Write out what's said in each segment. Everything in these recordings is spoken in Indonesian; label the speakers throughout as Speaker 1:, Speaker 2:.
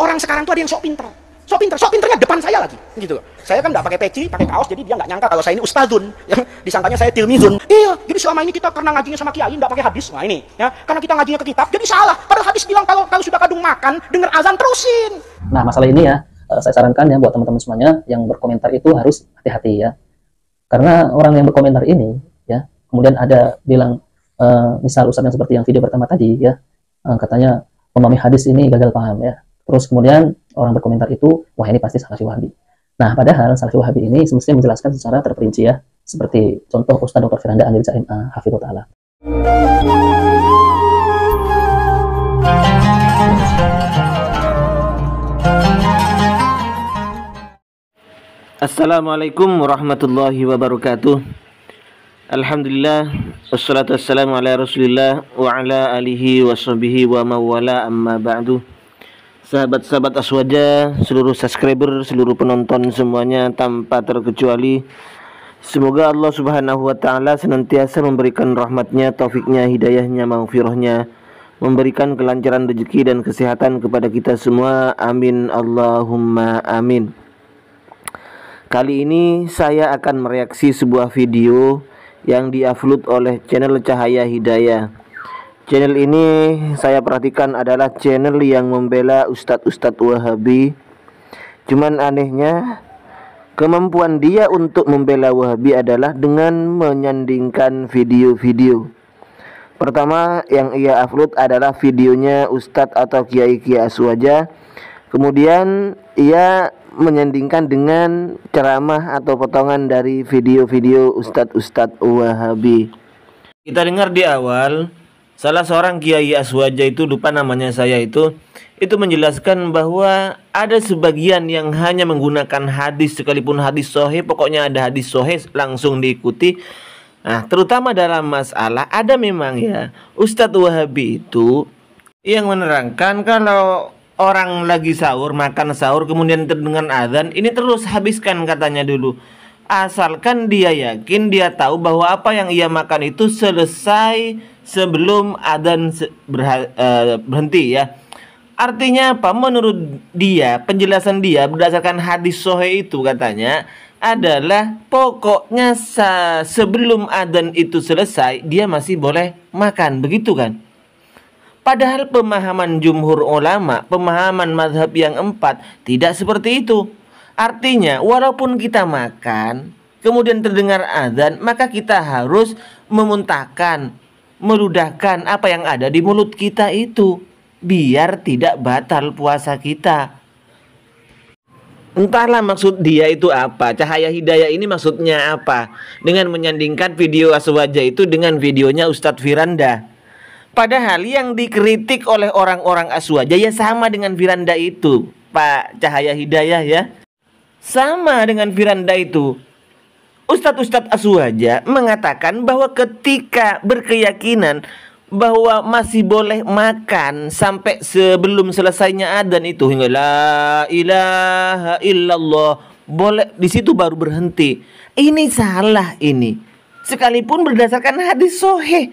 Speaker 1: orang sekarang tuh ada yang sok pinter. Sok pinternya depan saya lagi, gitu. Saya kan nggak pakai peci, pakai kaos, jadi dia nggak nyangka kalau saya ini ustadzun, ya. Disangkanya saya tilmizun. Iya, jadi selama ini kita karena ngajinya sama kiai nggak pakai hadis, nah ini, ya, karena kita ngajinya ke kitab, jadi salah. Padahal hadis bilang kalau sudah kadung makan, dengar azan terusin.
Speaker 2: Nah, masalah ini ya, saya sarankan ya buat teman-teman semuanya yang berkomentar itu harus hati-hati ya, karena orang yang berkomentar ini, ya, kemudian ada bilang, misal ustadz yang seperti yang video pertama tadi, ya, katanya memahami hadis ini gagal paham ya. Terus kemudian orang berkomentar itu, wah ini pasti Salafi Wahabi. Nah, padahal Salafi Wahabi ini semestinya menjelaskan secara terperinci ya, seperti contoh Ustadz Dr. Firanda Andirza MA, Hafidhullah Ta'ala.
Speaker 3: Assalamualaikum warahmatullahi wabarakatuh. Alhamdulillah, wassalatu wassalamu ala rasulillah wa ala alihi wa sahbihi wa mawala amma ba'du. Sahabat-sahabat Aswaja, seluruh subscriber, seluruh penonton semuanya tanpa terkecuali, semoga Allah subhanahu wa ta'ala senantiasa memberikan rahmatnya, taufiknya, hidayahnya, maghfirahnya, memberikan kelancaran rezeki dan kesehatan kepada kita semua. Amin Allahumma amin. Kali ini saya akan mereaksi sebuah video yang diupload oleh channel Cahaya Hidayah. Channel ini saya perhatikan adalah channel yang membela ustadz-ustadz Wahabi. Cuman anehnya, kemampuan dia untuk membela Wahabi adalah dengan menyandingkan video-video. Pertama yang ia upload adalah videonya ustadz atau kiai-kiai Aswaja. Kemudian ia menyandingkan dengan ceramah atau potongan dari video-video ustadz-ustadz Wahabi. Kita dengar di awal, salah seorang kiai Aswaja itu, lupa namanya saya itu menjelaskan bahwa ada sebagian yang hanya menggunakan hadis, sekalipun hadis sahih, pokoknya ada hadis sahih langsung diikuti. Nah, terutama dalam masalah ada memang ya Ustadz Wahabi itu yang menerangkan kalau orang lagi sahur, makan sahur, kemudian terdengar azan, ini terus habiskan katanya dulu. Asalkan dia yakin, dia tahu bahwa apa yang ia makan itu selesai sebelum adzan berhenti ya. Artinya apa? Menurut dia, penjelasan dia berdasarkan hadis sahih itu katanya adalah pokoknya sebelum adzan itu selesai dia masih boleh makan, begitu kan? Padahal pemahaman jumhur ulama, pemahaman mazhab yang 4 tidak seperti itu. Artinya walaupun kita makan kemudian terdengar azan, maka kita harus memuntahkan, meludahkan apa yang ada di mulut kita itu, biar tidak batal puasa kita. Entahlah maksud dia itu apa, Cahaya Hidayah ini maksudnya apa dengan menyandingkan video Aswaja itu dengan videonya Ustadz Firanda. Padahal yang dikritik oleh orang-orang Aswaja ya sama dengan Firanda itu, Pak Cahaya Hidayah ya. Sama dengan Firanda itu. Ustadz-ustadz Aswaja mengatakan bahwa ketika berkeyakinan bahwa masih boleh makan sampai sebelum selesainya adzan itu, hingga la ilaha illallah, boleh di situ baru berhenti. Ini salah ini. Sekalipun berdasarkan hadis sahih.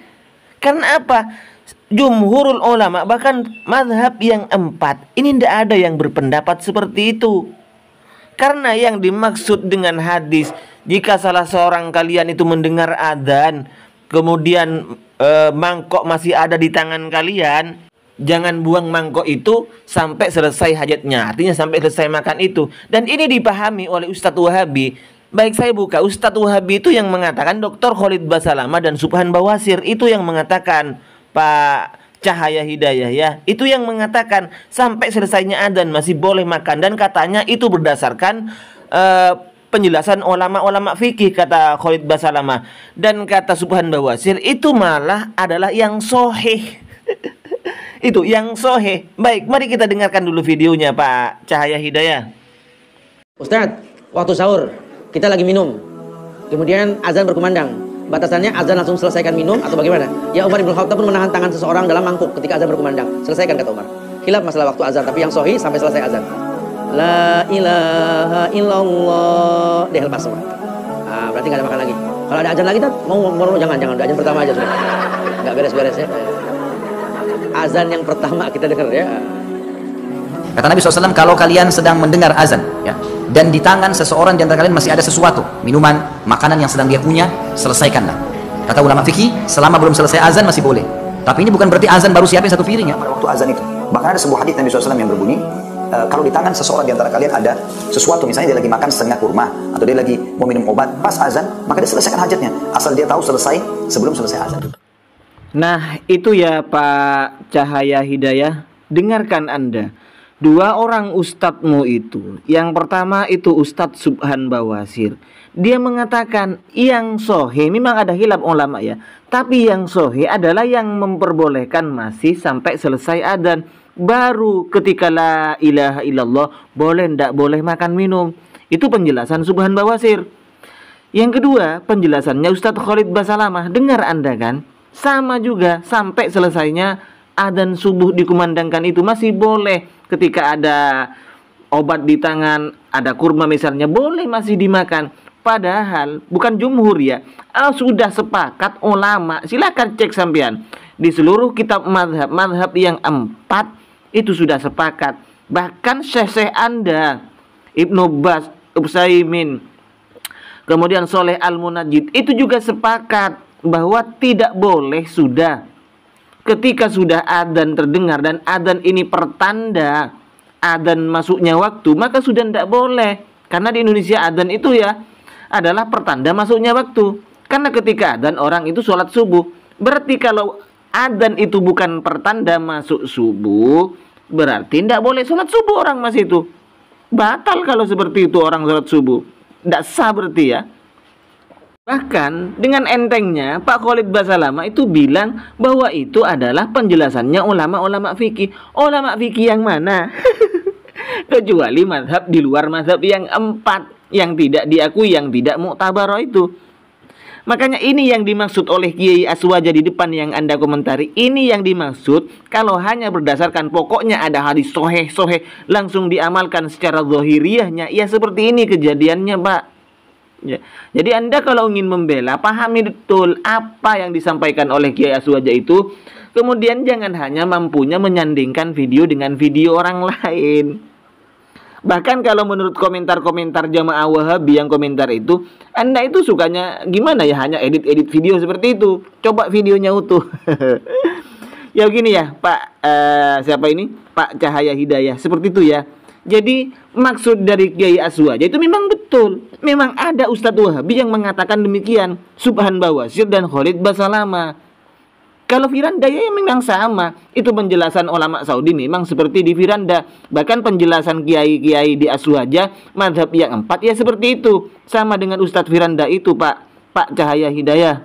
Speaker 3: Karena apa? Jumhurul ulama, bahkan mazhab yang 4 ini tidak ada yang berpendapat seperti itu. Karena yang dimaksud dengan hadis, jika salah seorang kalian itu mendengar adzan, kemudian mangkok masih ada di tangan kalian, jangan buang mangkok itu sampai selesai hajatnya. Artinya sampai selesai makan itu. Dan ini dipahami oleh Ustadz Wahabi. Baik, saya buka. Ustadz Wahabi itu yang mengatakan, Dr. Khalid Basalamah dan Subhan Bawasir itu yang mengatakan, Pak Cahaya Hidayah ya, itu yang mengatakan sampai selesainya adzan masih boleh makan. Dan katanya itu berdasarkan penjelasan ulama-ulama fikih, kata Khalid Basalamah. Dan kata Subhan Bawasir itu malah adalah yang sahih. Itu yang sahih. Baik, mari kita dengarkan dulu videonya Pak Cahaya Hidayah.
Speaker 4: Ustadz, waktu sahur kita lagi minum, kemudian azan berkumandang. Batasannya azan langsung selesaikan minum atau bagaimana? Ya, Umar bin Khattab pun menahan tangan seseorang dalam mangkuk ketika azan berkumandang. Selesaikan, kata Umar. Khilaf masalah waktu azan, tapi yang sahih sampai selesai azan. La ilaha illallah. Dia lepas semua. Berarti nggak ada makan lagi. Kalau ada azan lagi, jangan udah azan pertama aja sudah. Nggak beres-beres ya. Azan yang pertama kita dengar ya.
Speaker 5: Kata Nabi SAW, kalau kalian sedang mendengar azan, ya, dan di tangan seseorang di antara kalian masih ada sesuatu, minuman, makanan yang sedang dia punya, selesaikanlah. Kata ulama fikih, selama belum selesai azan masih boleh. Tapi ini bukan berarti azan baru siapin satu piring ya pada waktu azan itu. Bahkan ada sebuah hadis Nabi SAW yang berbunyi, kalau di tangan seseorang di antara kalian ada sesuatu, misalnya dia lagi makan setengah kurma, atau dia lagi mau minum obat, pas azan, maka dia selesaikan hajatnya, asal dia tahu selesai sebelum selesai azan.
Speaker 3: Nah, itu ya Pak Cahaya Hidayah, dengarkan Anda. Dua orang ustadzmu itu, yang pertama itu Ustadz Subhan Bawasir. Dia mengatakan yang sohe, memang ada khilaf ulama ya, tapi yang sohe adalah yang memperbolehkan masih sampai selesai adzan. Baru ketika la ilaha illallah boleh ndak boleh makan minum. Itu penjelasan Subhan Bawasir. Yang kedua, penjelasannya Ustadz Khalid Basalamah. Dengar Anda kan? Sama juga sampai selesainya adzan subuh dikumandangkan itu masih boleh. Ketika ada obat di tangan, ada kurma misalnya, boleh masih dimakan. Padahal bukan jumhur ya, sudah sepakat ulama. Silakan cek sampean di seluruh kitab madhab yang 4 itu sudah sepakat. Bahkan syekh Anda Ibnu Bas, Utsaimin, kemudian Soleh Al-Munajjid itu juga sepakat bahwa tidak boleh sudah ketika sudah adzan terdengar dan adzan ini pertanda adzan masuknya waktu, maka sudah tidak boleh. Karena di Indonesia adzan itu ya adalah pertanda masuknya waktu. Karena ketika adzan orang itu sholat subuh. Berarti kalau adzan itu bukan pertanda masuk subuh, berarti tidak boleh sholat subuh orang masih itu. Batal kalau seperti itu orang sholat subuh. Tidak sah berarti ya. Bahkan dengan entengnya Pak Khalid Basalamah itu bilang bahwa itu adalah penjelasannya ulama-ulama fikih. Ulama fikih yang mana? Kecuali mazhab di luar mazhab yang 4 yang tidak diakui, yang tidak muktabarah itu. Makanya ini yang dimaksud oleh Kiai Aswaja di depan yang Anda komentari. Ini yang dimaksud kalau hanya berdasarkan pokoknya ada hadis soheh langsung diamalkan secara zahiriyahnya. Ya seperti ini kejadiannya Pak. Ya. Jadi Anda kalau ingin membela, pahami betul apa yang disampaikan oleh Kiai Aswaja itu. Kemudian jangan hanya mampunya menyandingkan video dengan video orang lain. Bahkan kalau menurut komentar-komentar jamaah Wahabi yang komentar itu, Anda itu sukanya gimana ya, hanya edit-edit video seperti itu. Coba videonya utuh. Ya gini ya Pak, siapa ini? Pak Cahaya Hidayah, seperti itu ya. Jadi maksud dari Kiai Aswaja itu memang betul. Memang ada Ustadz Wahabi yang mengatakan demikian, Subhan Bawasir dan Khalid Basalamah. Kalau Firanda ya memang sama. Itu penjelasan ulama Saudi memang seperti di Firanda. Bahkan penjelasan kiai-kiai di Aswaja mazhab yang 4 ya seperti itu. Sama dengan Ustadz Firanda itu Pak Cahaya Hidayah.